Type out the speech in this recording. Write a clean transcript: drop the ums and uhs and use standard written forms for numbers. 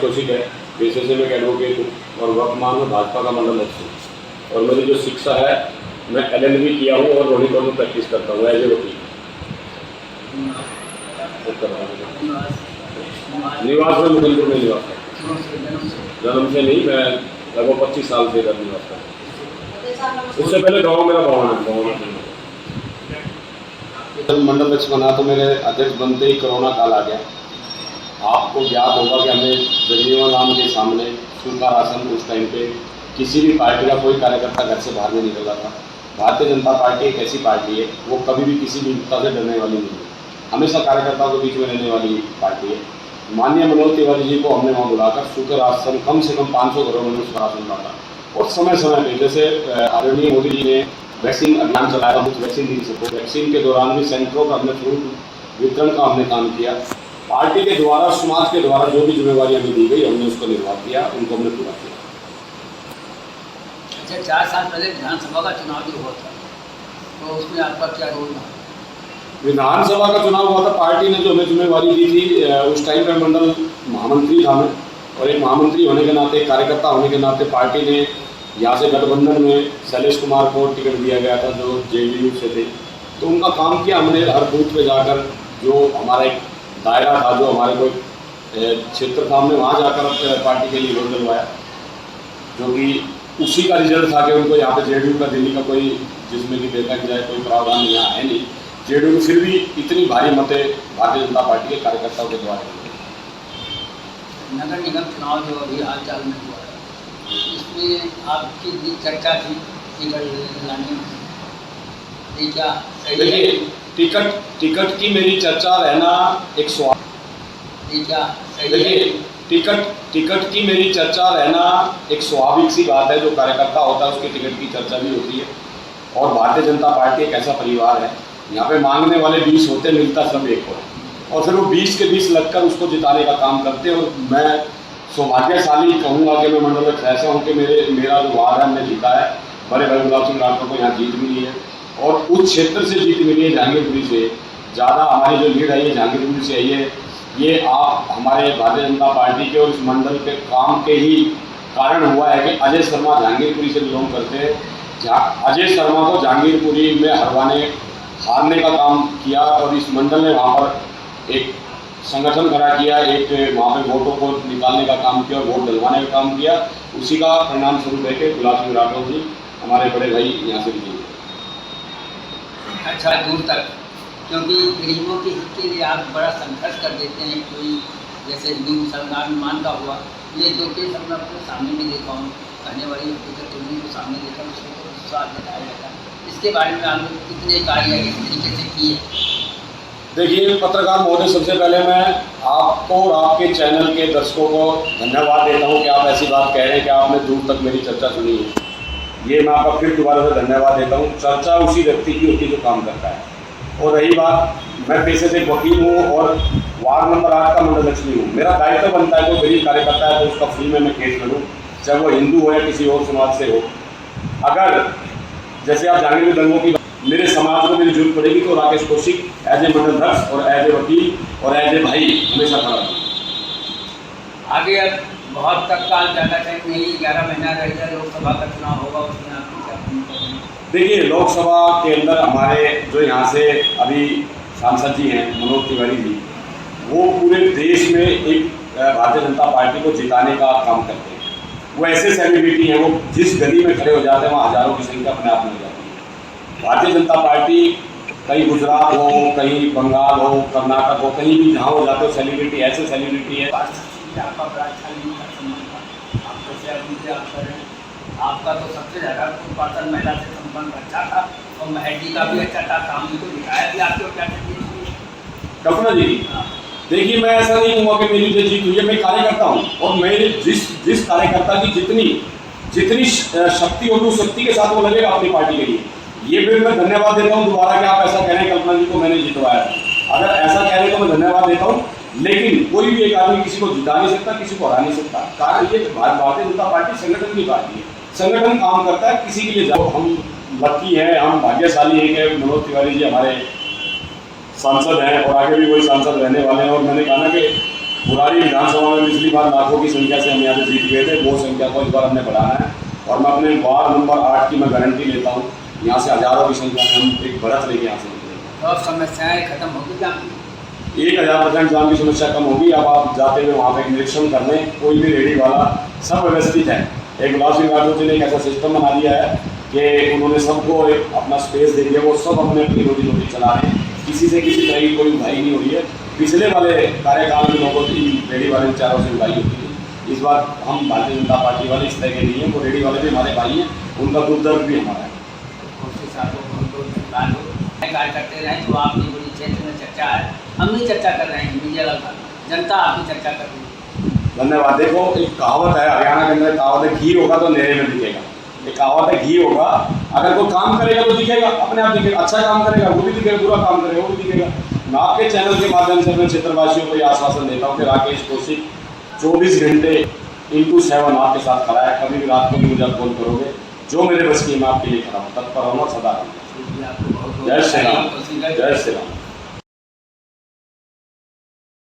कौशिक है, पेशे से मैं एडवोकेट हूँ और वर्तमान में भाजपा का मंडल अध्यक्ष हूँ। और मेरी जो शिक्षा है, मैं LLB किया हूँ और रोहित में प्रैक्टिस करता हूँ एज ए वकील। निवास में मुकुंदपुर में निवास है, जन्म से नहीं, मैं लगभग 25 साल से इधर निवास करता हूँ। उससे पहले गाँव मेरा गाँव मंडल अध्यक्ष बना तो मेरे अध्यक्ष बनते ही कोरोना काल आ गया। आपको ज्ञात होगा कि हमें जगजीवन राम के सामने सूखा राशन उस टाइम पे किसी भी पार्टी का कोई कार्यकर्ता घर से बाहर नहीं निकला था। भारतीय जनता पार्टी एक ऐसी पार्टी है, वो कभी भी किसी भी विपदा से डरने वाली नहीं है, हमेशा कार्यकर्ताओं के बीच में रहने वाली पार्टी है। माननीय मनोज तिवारी जी को हमने वहाँ बुलाकर सूखे राशन कम से कम 500 घरों में उसका राशन बांटा और समय समय पर, जैसे आदरणीय मोदी जी ने वैक्सीन अभियान चलाया, मुफ्त वैक्सीन दी सबको। वैक्सीन के दौरान भी सेंटरों का हमने फ्रूट वितरण का हमने काम किया। पार्टी के द्वारा, समाज के द्वारा जो भी जिम्मेवारी हमें दी गई, हमने उसको निर्वाह किया, उनको हमने पूरा किया। अच्छा, 4 साल पहले विधानसभा का चुनाव जो हुआ था, तो उसमें आपका क्या रोल था? विधानसभा का चुनाव हुआ था, पार्टी ने जो हमें जिम्मेवारी दी थी, उस टाइम पर मंडल महामंत्री था मैं, और एक महामंत्री होने के नाते, कार्यकर्ता होने के नाते पार्टी ने यहाँ से गठबंधन में शैलेश कुमार को टिकट दिया गया था जो JDU से थे, तो उनका काम किया हमने। हर बूथ पे जाकर जो हमारा एक दायरा था, जो हमारे कोई क्षेत्र था, हमने वहाँ जाकर पार्टी के लिए वोट दिलवाया, जो कि उसी का रिजल्ट था कि उनको यहाँ पे JDU का दिल्ली का कोई, जिसमें कि देखा जाए कोई प्रावधान यहाँ है नहीं, JDU फिर भी इतनी भारी मतें भारतीय जनता पार्टी के कार्यकर्ताओं के द्वारा। नगर निगम चुनाव जो अभी हाल चाल में हुआ है, इसमें आपकी भी चर्चा थी टिकट लाने में, ये क्या सही है? टिकट की मेरी चर्चा रहना एक स्वाभाविक, ये क्या सही है? टिकट की मेरी चर्चा रहना एक स्वाभाविक सी बात है। जो कार्यकर्ता होता है उसकी टिकट की चर्चा भी होती है। और भारतीय जनता पार्टी एक ऐसा परिवार है, यहाँ पे मांगने वाले 20 होते, मिलता सब एक हो, और फिर वो 20 के 20 लगकर उसको जिताने का काम करते हैं। और मैं सौभाग्यशाली कहूँगा कि मैं मंडल अध्यक्ष ऐसा हूँ कि मेरा जो वार्ड है हमने जीता है। बड़े भाई गुलाब सिंह राठौर को यहाँ जीत मिली है, और उस क्षेत्र से जीत मिली है जहांगीरपुरी से। ज़्यादा हमारी जो लीड आई है जहांगीरपुरी से आई है। ये आप हमारे भारतीय जनता पार्टी के और इस मंडल के काम के ही कारण हुआ है कि अजय शर्मा जहांगीरपुरी से बिलोंग करते हैं। अजय शर्मा को जहांगीरपुरी में हारने का काम किया, और इस मंडल ने वहाँ पर एक संगठन खड़ा किया, एक वहाँ पे वोटों को निकालने का काम किया और वोट डलवाने का काम किया। उसी का परिणाम स्वरूप है कि गुलाब सिंह राठौर जी हमारे बड़े भाई यहाँ से विजयी। अच्छा, दूर तक, क्योंकि गरीबों के हित के लिए आप बड़ा संघर्ष कर देते हैं। कोई जैसे हिंदू मुसलमान का हुआ, ये दो केस हमने अपने सामने भी देखा हूँ, कहने वाली हकीकत उन्हीं को सामने देखा, उसको स्वाद दिखाया जाता है। इसके बारे में आपने कितने कार्य इस तरीके से किए? देखिए पत्रकार महोदय, सबसे पहले मैं आपको और आपके चैनल के दर्शकों को धन्यवाद देता हूं कि आप ऐसी बात कह रहे हैं कि आपने दूर तक मेरी चर्चा सुनी है। ये मैं आपका फिर दोबारा से धन्यवाद देता हूं। चर्चा उसी व्यक्ति की होती है जो काम करता है। और रही बात, मैं पेशे से वकील हूँ और वार्ड नंबर 8 का मंडल अध्यक्ष भी हूँ। मेरा दायित्व बनता है, कोई गरीब कार्यकर्ता है तो उसका फ्री में मैं केस लड़ूँ, चाहे वो हिंदू हो या किसी और समाज से हो। अगर जैसे आप जानेंगे दंगों की, मेरे समाज को मेरी जरूरत पड़ेगी तो राकेश कौशिक एज ए मंडल अध्यक्ष और एज ए वकील और एज ए भाई हमेशा खड़ा हूँ। आगे अब बहुत तक काल ज़्यादा टाइम नहीं, 11 महीना रह गया, लोकसभा का चुनाव होगा, उसमें आपको क्या करेंगे? देखिए, लोकसभा के अंदर हमारे जो यहाँ से अभी सांसद जी हैं मनोज तिवारी जी, वो पूरे देश में एक भारतीय जनता पार्टी को जिताने का काम करते हैं। वो ऐसे सेलिब्रिटी हैं, वो जिस गली में खड़े हो जाते हैं वहाँ हज़ारों की संख्या अपने आप में हो जाती है। भारतीय जनता पार्टी कहीं गुजरात हो, कहीं बंगाल हो, कर्नाटक हो, कहीं भी जहाँ हो जाते हो, सेलिब्रिटी ऐसे सेलिब्रिटी है। आपका बड़ा अच्छा नहीं था, आपका तो सबसे ज़्यादा उत्पादन महिला से संबंध अच्छा था, और महजी का भी अच्छा था, काम भी तो दिखाया भी आपको क्या चाहिए। कल्पना जी, देखिए मैं ऐसा नहीं कहूँगा कि मेरी जो जीत हुई है, मैं कार्यकर्ता हूँ, और मेरे जिस कार्यकर्ता की जितनी शक्ति होगी उस शक्ति के साथ वो लगेगा अपनी पार्टी के लिए। ये भी मैं धन्यवाद देता हूँ दोबारा कि आप ऐसा कह रहे हैं कल्पना जी को मैंने जितवाया। अगर ऐसा कह रहे हैं तो मैं धन्यवाद देता हूँ, लेकिन कोई भी एक आदमी किसी को जिता नहीं सकता, किसी को हरा नहीं सकता। कारण ये भारतीय जनता पार्टी संगठन की पार्टी है, संगठन काम करता है किसी के लिए। हम लकी हैं, हम भाग्यशाली हैं कि मनोज तिवारी जी हमारे सांसद हैं और आगे भी वही सांसद रहने वाले हैं। और मैंने कहा ना कि बुराड़ी विधानसभा में पिछली बार लाखों की संख्या से हम यहाँ से जीत गए थे, वो संख्या को इस बार हमने बढ़ाना है। और मैं अपने वार्ड नंबर 8 की मैं गारंटी लेता हूँ, यहाँ से हज़ारों की संख्या में हम एक बढ़त लेके यहाँ से निकलेंगे। तो अब समस्याएं खत्म होगी जाम की? 1000% जाम की समस्या कम होगी। अब आप जाते हुए वहाँ पे निरीक्षण करने, कोई भी रेडी वाला सब व्यवस्थित है। एक गुलाब सिंह राठौर जी ने एक ऐसा सिस्टम बना दिया है कि उन्होंने सबको एक अपना स्पेस दे दिया, वो सब अपने अपनी रोजी रोटी चला रहे हैं, किसी से किसी तरह की कोई उधाई नहीं हो रही है। पिछले वाले कार्यकाल में लोगों की रेडी वाले विचारों से उधाई होती थी, इस बार हम भारतीय जनता पार्टी वाले इस तरह के नहीं हैं। वो रेडी वाले भी हमारे भाई हैं, उनका दुख दर्द भी हमारा है। कोशिश आपको बहुत बहुत धन्यवाद हो, कार्य करते रहें। जो आपकी बड़ी क्षेत्र में चर्चा है, हम भी चर्चा कर रहे हैं, मीडिया लगा, जनता आपकी चर्चा कर रही है। धन्यवाद। देखो, एक कहावत है हरियाणा के अंदर, कहावत है घी होगा तो नेरे में दिखेगा। एक कहावत है घी होगा, अगर कोई काम करेगा तो दिखेगा, अपने आप दिखेगा। अच्छा काम करेगा वो भी दिखेगा, बुरा काम करेगा वो भी दिखेगा। मैं आपके चैनल के माध्यम से अपने क्षेत्रवासियों को ये आश्वासन देता हूँ कि राकेश कौशिक 24 घंटे × 7 आपके साथ खड़ा है। कभी भी रात को भी मुझे आप फोन करोगे, जो मेरे बस की मैं आपके लिए खड़ा हूँ, तत्पर रहूँगा सदा। आपको बहुत जय श्री राम, बहुत जय श्री राम।